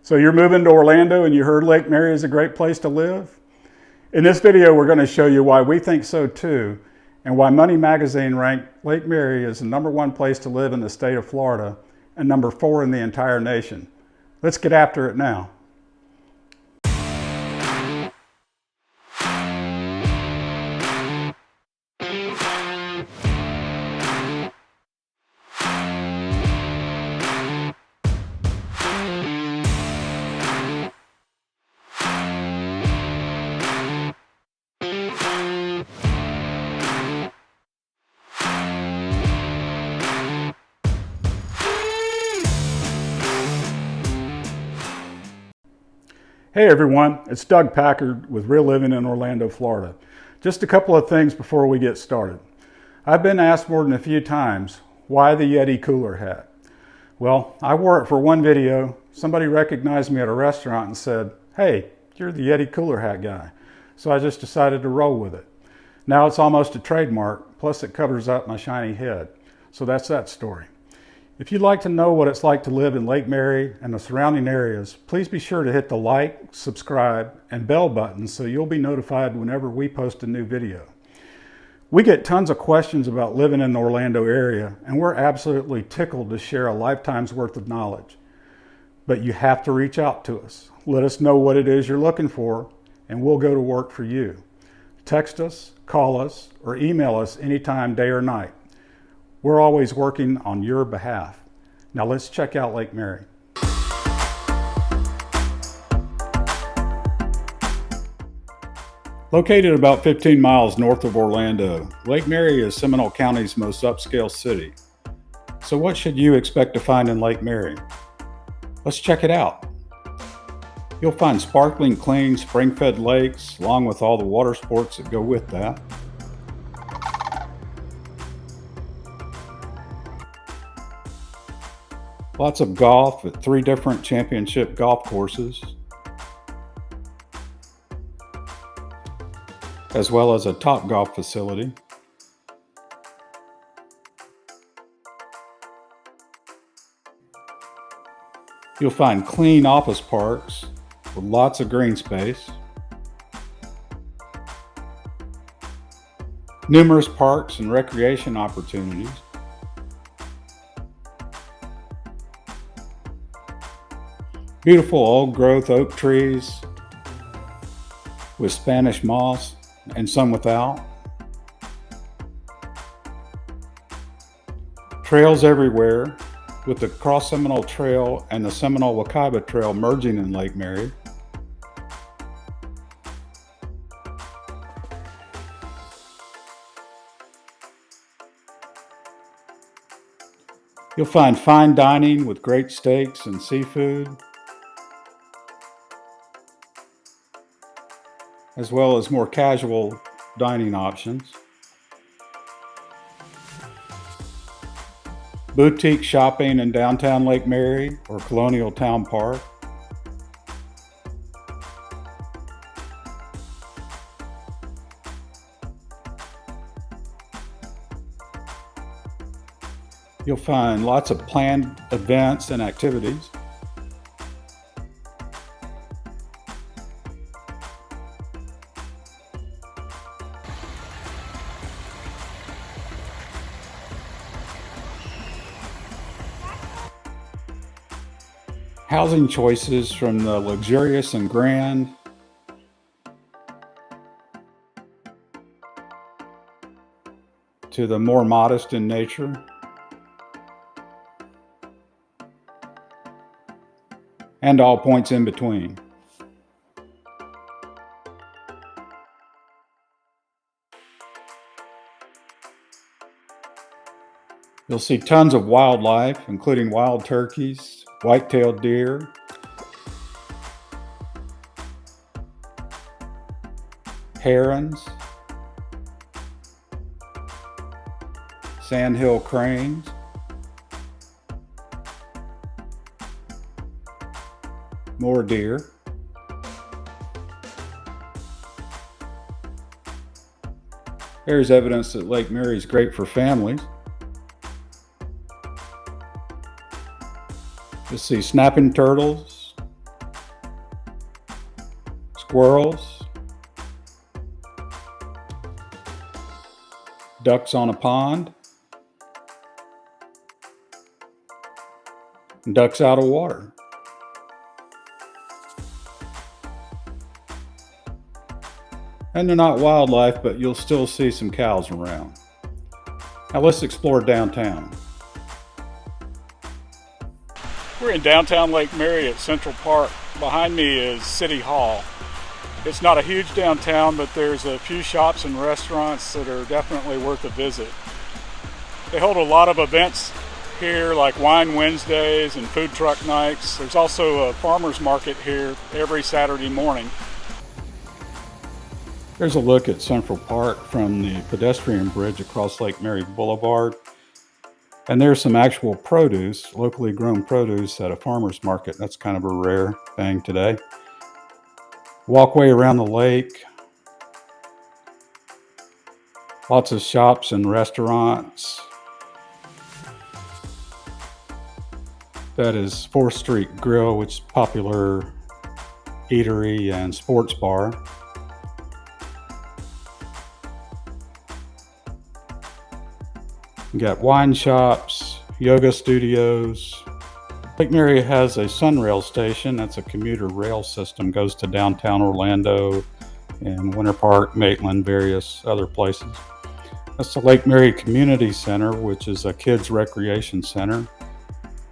So you're moving to Orlando and you heard Lake Mary is a great place to live? In this video, we're going to show you why we think so too, and why Money Magazine ranked Lake Mary as the #1 place to live in the state of Florida and #4 in the entire nation. Let's get after it now. Hey everyone, it's Doug Packard with Real Living in Orlando, Florida. Just a couple of things before we get started. I've been asked more than a few times, why the Yeti cooler hat? Well, I wore it for one video. Somebody recognized me at a restaurant and said, hey, you're the Yeti cooler hat guy. So I just decided to roll with it. Now it's almost a trademark, plus it covers up my shiny head. So that's that story. If you'd like to know what it's like to live in Lake Mary and the surrounding areas, please be sure to hit the like, subscribe, and bell buttons so you'll be notified whenever we post a new video. We get tons of questions about living in the Orlando area, and we're absolutely tickled to share a lifetime's worth of knowledge. But you have to reach out to us. Let us know what it is you're looking for, and we'll go to work for you. Text us, call us, or email us anytime, day or night. We're always working on your behalf. Now let's check out Lake Mary. Located about 15 miles north of Orlando, Lake Mary is Seminole County's most upscale city. So what should you expect to find in Lake Mary? Let's check it out. You'll find sparkling, clean, spring-fed lakes, along with all the water sports that go with that. Lots of golf at 3 different championship golf courses, as well as a top golf facility. You'll find clean office parks with lots of green space, numerous parks and recreation opportunities, beautiful old-growth oak trees with Spanish moss and some without. Trails everywhere, with the Cross Seminole Trail and the Seminole-Wekiwa Trail merging in Lake Mary. You'll find fine dining with great steaks and seafood, as well as more casual dining options. Boutique shopping in downtown Lake Mary or Colonial Town Park. You'll find lots of planned events and activities. Housing choices from the luxurious and grand to the more modest in nature. And all points in between. You'll see tons of wildlife, including wild turkeys, white-tailed deer, herons, sandhill cranes, more deer, there's evidence that Lake Mary is great for families. You'll see snapping turtles, squirrels, ducks on a pond, and ducks out of water. And they're not wildlife, but you'll still see some cows around. Now let's explore downtown. We're in downtown Lake Mary at Central Park. Behind me is City Hall. It's not a huge downtown, but there's a few shops and restaurants that are definitely worth a visit. They hold a lot of events here, like Wine Wednesdays and food truck nights. There's also a farmer's market here every Saturday morning. There's a look at Central Park from the pedestrian bridge across Lake Mary Boulevard. And there's some actual produce, locally grown produce at a farmer's market. That's kind of a rare thing today. Walkway around the lake. Lots of shops and restaurants. That is 4th Street Grill, which is a popular eatery and sports bar. You got wine shops, yoga studios. Lake Mary has a Sunrail station. That's a commuter rail system, goes to downtown Orlando and Winter Park, Maitland, various other places. That's the Lake Mary Community Center, which is a kids recreation center.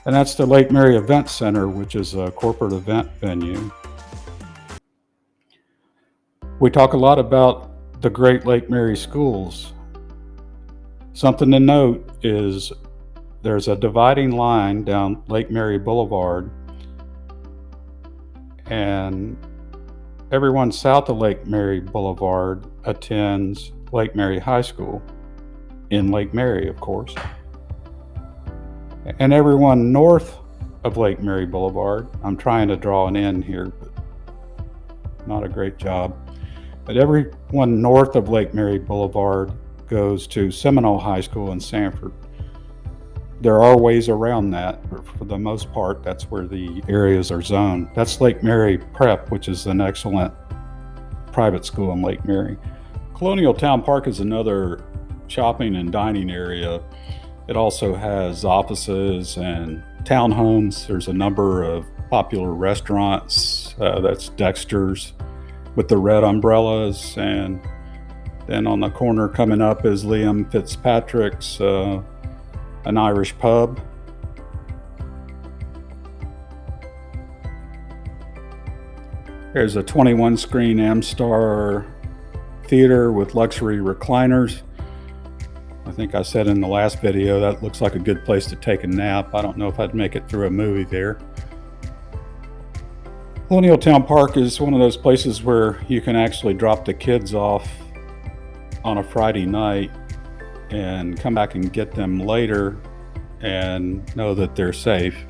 And that's the Lake Mary Event Center, which is a corporate event venue. We talk a lot about the great Lake Mary schools. Something to note is there's a dividing line down Lake Mary Boulevard, and everyone south of Lake Mary Boulevard attends Lake Mary High School in Lake Mary, of course. And everyone north of Lake Mary Boulevard, I'm trying to draw an N here, but not a great job. But everyone north of Lake Mary Boulevard goes to Seminole High School in Sanford. There are ways around that, but for the most part, that's where the areas are zoned. That's Lake Mary Prep, which is an excellent private school in Lake Mary. Colonial Town Park is another shopping and dining area. It also has offices and townhomes. There's a number of popular restaurants. That's Dexter's with the red umbrellas, and then on the corner coming up is Liam Fitzpatrick's, an Irish pub. There's a 21 screen M-Star theater with luxury recliners. I think I said in the last video that looks like a good place to take a nap. I don't know if I'd make it through a movie there. Colonial Town Park is one of those places where you can actually drop the kids off on a Friday night and come back and get them later and know that they're safe.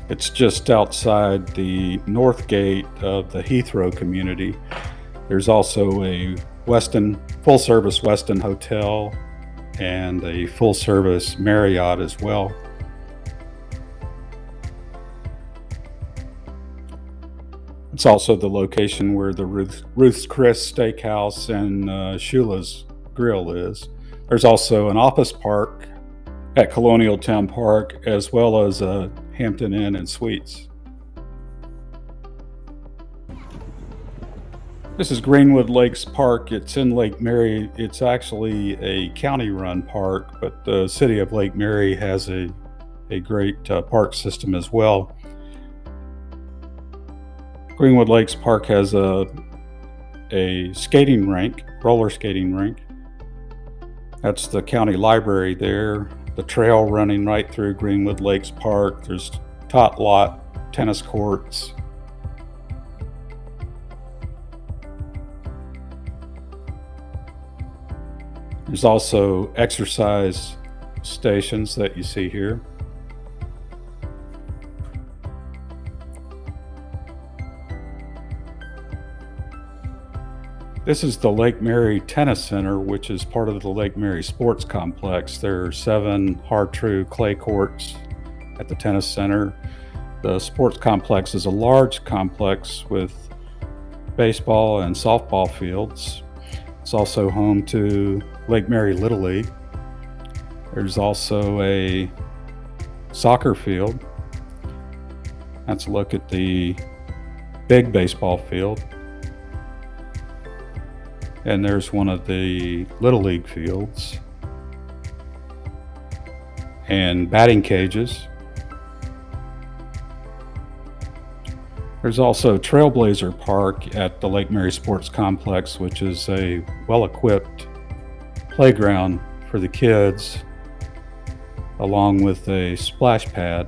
It's just outside the north gate of the Heathrow community. There's also a full-service Westin hotel and a full-service Marriott as well. It's also the location where the Ruth's Chris Steakhouse and Shula's Grill is. There's also an office park at Colonial Town Park, as well as a Hampton Inn and Suites. This is Greenwood Lakes Park. It's in Lake Mary. It's actually a county-run park, but the city of Lake Mary has a great park system as well. Greenwood Lakes Park has a skating rink, roller skating rink. That's the county library there. The trail running right through Greenwood Lakes Park. There's tot lot tennis courts. There's also exercise stations that you see here. This is the Lake Mary Tennis Center, which is part of the Lake Mary Sports Complex. There are 7 hard-true clay courts at the tennis center. The sports complex is a large complex with baseball and softball fields. It's also home to Lake Mary Little League. There's also a soccer field. Let's look at the big baseball field. And there's one of the Little League fields. And batting cages. There's also Trailblazer Park at the Lake Mary Sports Complex, which is a well-equipped playground for the kids, along with a splash pad.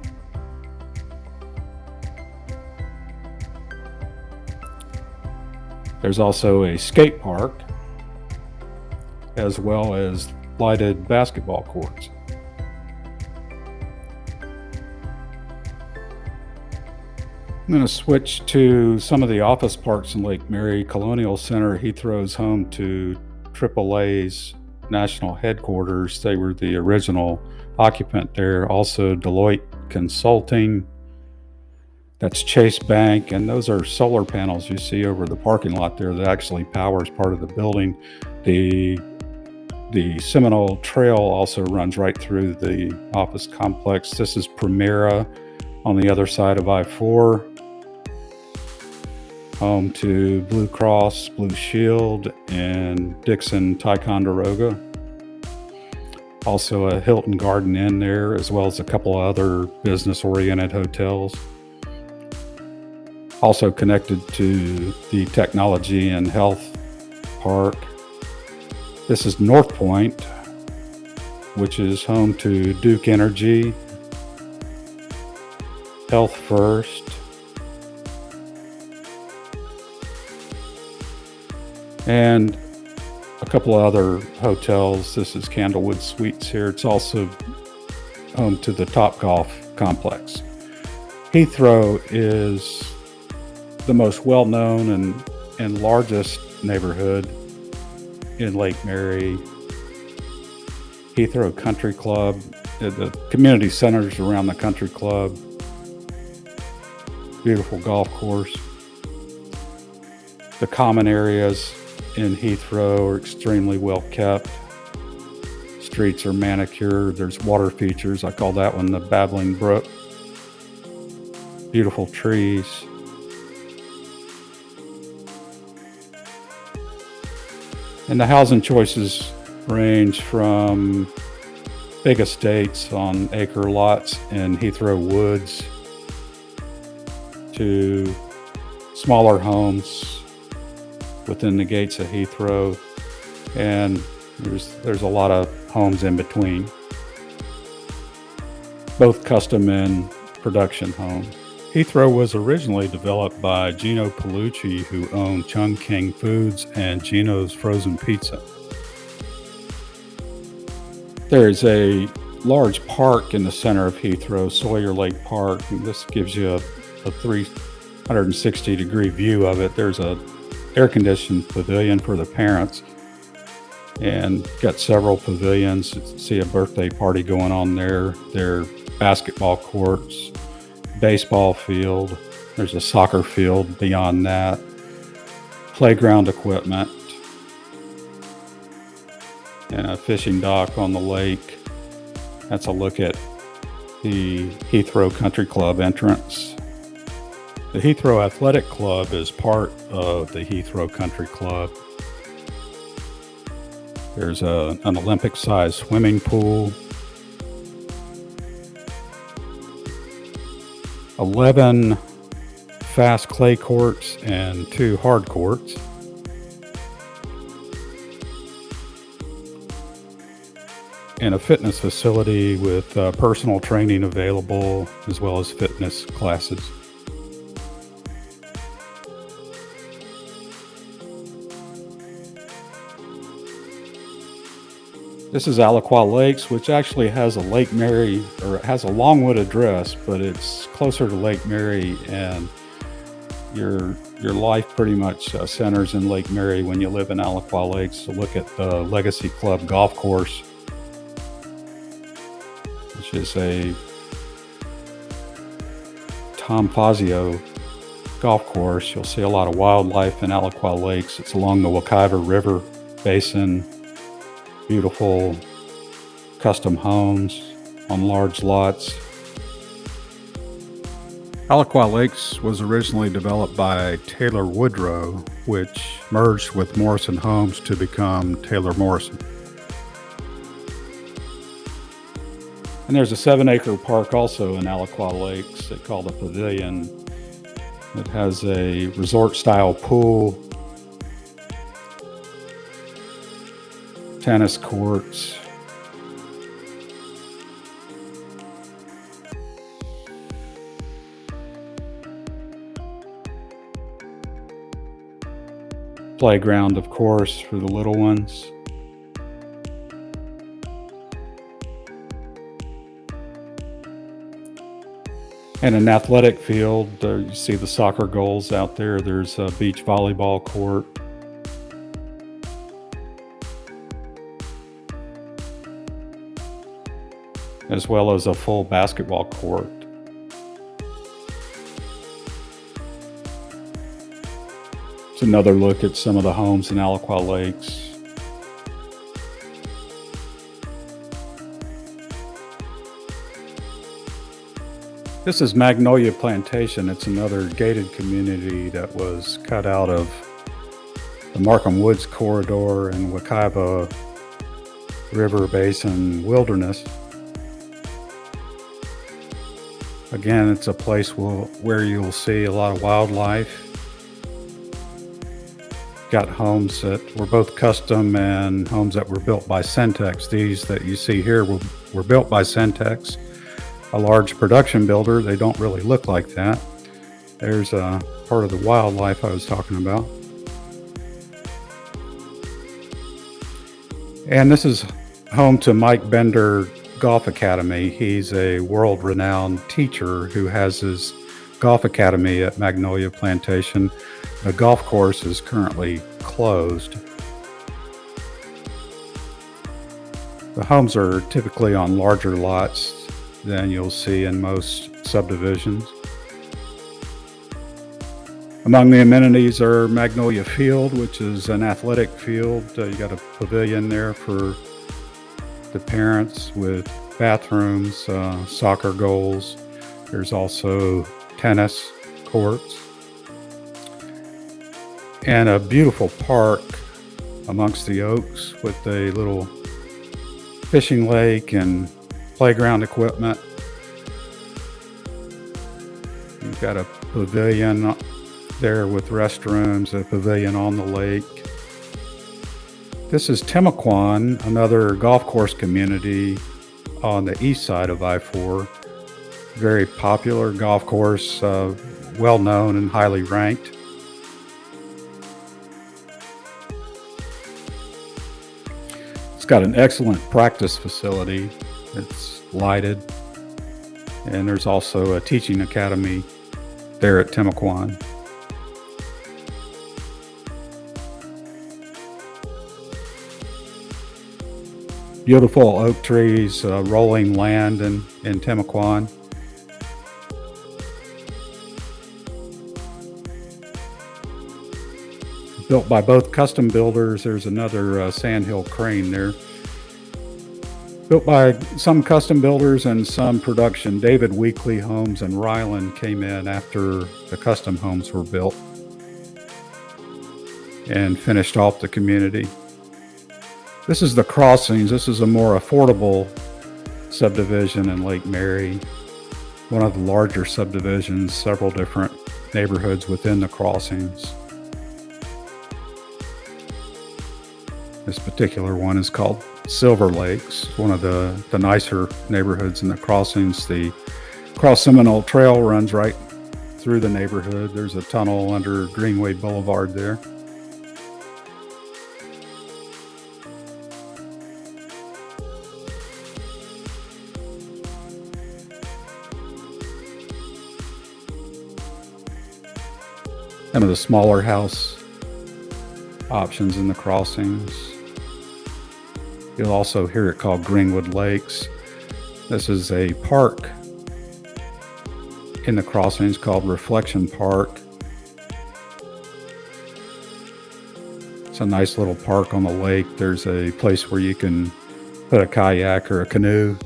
There's also a skate park, as well as lighted basketball courts. I'm going to switch to some of the office parks in Lake Mary. Colonial Center, Heathrow, is home to AAA's national headquarters. They were the original occupant there. Also Deloitte Consulting, that's Chase Bank, and those are solar panels you see over the parking lot there that actually powers part of the building. The Seminole Trail also runs right through the office complex. This is Primera on the other side of I-4. Home to Blue Cross, Blue Shield, and Dixon Ticonderoga. Also a Hilton Garden Inn there, as well as a couple of other business-oriented hotels. Also connected to the Technology and Health Park. This is Northpoint, which is home to Duke Energy, Health First, and a couple of other hotels. This is Candlewood Suites here. It's also home to the Topgolf complex. Heathrow is the most well-known and largest neighborhood in Lake Mary. Heathrow Country Club, the community centers around the country club, beautiful golf course. The common areas in Heathrow are extremely well kept. Streets are manicured. There's water features. I call that one the Babbling Brook. Beautiful trees. And the housing choices range from big estates on acre lots in Heathrow Woods to smaller homes within the gates of Heathrow, and there's a lot of homes in between, both custom and production homes. Heathrow was originally developed by Gino Paolucci, who owned Chung King Foods and Gino's Frozen Pizza. There is a large park in the center of Heathrow, Sawyer Lake Park, and this gives you a 360-degree view of it. There's a air-conditioned pavilion for the parents, and got several pavilions. See a birthday party going on there. There are basketball courts, baseball field. There's a soccer field beyond that. Playground equipment, and a fishing dock on the lake. That's a look at the Heathrow Country Club entrance. The Heathrow Athletic Club is part of the Heathrow Country Club. There's an Olympic-sized swimming pool, 11 fast clay courts and 2 hard courts. And a fitness facility with personal training available, as well as fitness classes. This is Alaqua Lakes, which actually has a Lake Mary, or it has a Longwood address, but it's closer to Lake Mary, and your life pretty much centers in Lake Mary when you live in Alaqua Lakes. So look at the Legacy Club golf course, which is a Tom Fazio golf course. You'll see a lot of wildlife in Alaqua Lakes. It's along the Wekiva River basin. Beautiful custom homes on large lots. Alaqua Lakes was originally developed by Taylor Woodrow, which merged with Morrison Homes to become Taylor Morrison. And there's a 7-acre park also in Alaqua Lakes they call the Pavilion. It has a resort-style pool, tennis courts, playground, of course, for the little ones. And an athletic field. You see the soccer goals out there. There's a beach volleyball court. As well as a full basketball court. It's another look at some of the homes in Alaqua Lakes. This is Magnolia Plantation. It's another gated community that was cut out of the Markham Woods corridor and Wekiva River Basin wilderness. Again, it's a place where you'll see a lot of wildlife. Got homes that were both custom and homes that were built by Centex. These that you see here were built by Centex, a large production builder. They don't really look like that. There's a part of the wildlife I was talking about. And this is home to Mike Bender Golf Academy. He's a world-renowned teacher who has his golf academy at Magnolia Plantation. The golf course is currently closed. The homes are typically on larger lots than you'll see in most subdivisions. Among the amenities are Magnolia Field, which is an athletic field. You got a pavilion there for the parents with bathrooms, soccer goals. There's also tennis courts. And a beautiful park amongst the oaks with a little fishing lake and playground equipment. You've got a pavilion there with restrooms, a pavilion on the lake. This is Timacuan, another golf course community on the east side of I-4. Very popular golf course, well known and highly ranked. It's got an excellent practice facility. It's lighted, and there's also a teaching academy there at Timacuan. Beautiful oak trees, rolling land in Timacuan. Built by both custom builders. There's another sandhill crane there. Built by some custom builders and some production. David Weekly Homes and Ryland came in after the custom homes were built and finished off the community. This is the Crossings. This is a more affordable subdivision in Lake Mary. One of the larger subdivisions, several different neighborhoods within the Crossings. This particular one is called Silver Lakes, one of the nicer neighborhoods in the Crossings. The Cross Seminole Trail runs right through the neighborhood. There's a tunnel under Greenwood Boulevard there. Some of the smaller house options in the Crossings. You'll also hear it called Greenwood Lakes. This is a park in the crossings called Reflection Park. It's a nice little park on the lake. There's a place where you can put a kayak or a canoe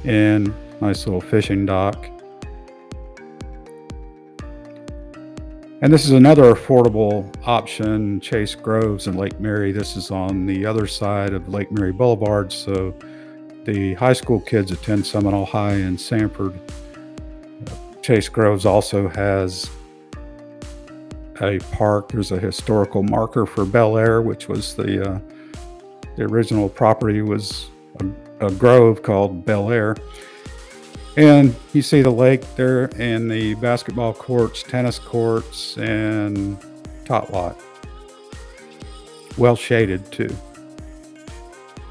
in. Nice little fishing dock. And this is another affordable option, Chase Groves in Lake Mary. This is on the other side of Lake Mary Boulevard, so the high school kids attend Seminole High in Sanford. Chase Groves also has a park. There's a historical marker for Bel Air, which was the original property was a grove called Bel Air. And you see the lake there and the basketball courts, tennis courts, and tot lot. Well shaded too.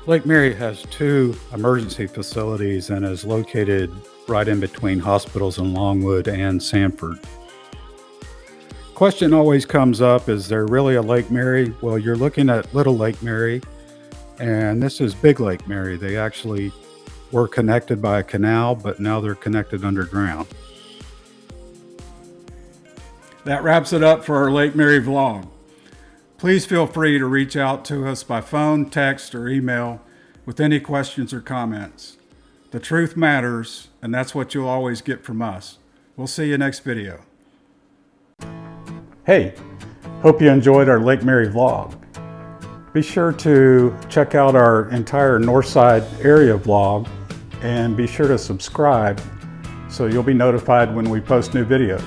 Lake Mary has 2 emergency facilities and is located right in between hospitals in Longwood and Sanford. Question always comes up, is there really a Lake Mary? Well, you're looking at Little Lake Mary, and this is Big Lake Mary. They actually were connected by a canal, but now they're connected underground. That wraps it up for our Lake Mary vlog. Please feel free to reach out to us by phone, text, or email with any questions or comments. The truth matters, and that's what you'll always get from us. We'll see you next video. Hey, hope you enjoyed our Lake Mary vlog. Be sure to check out our entire Northside area vlog and be sure to subscribe so you'll be notified when we post new videos.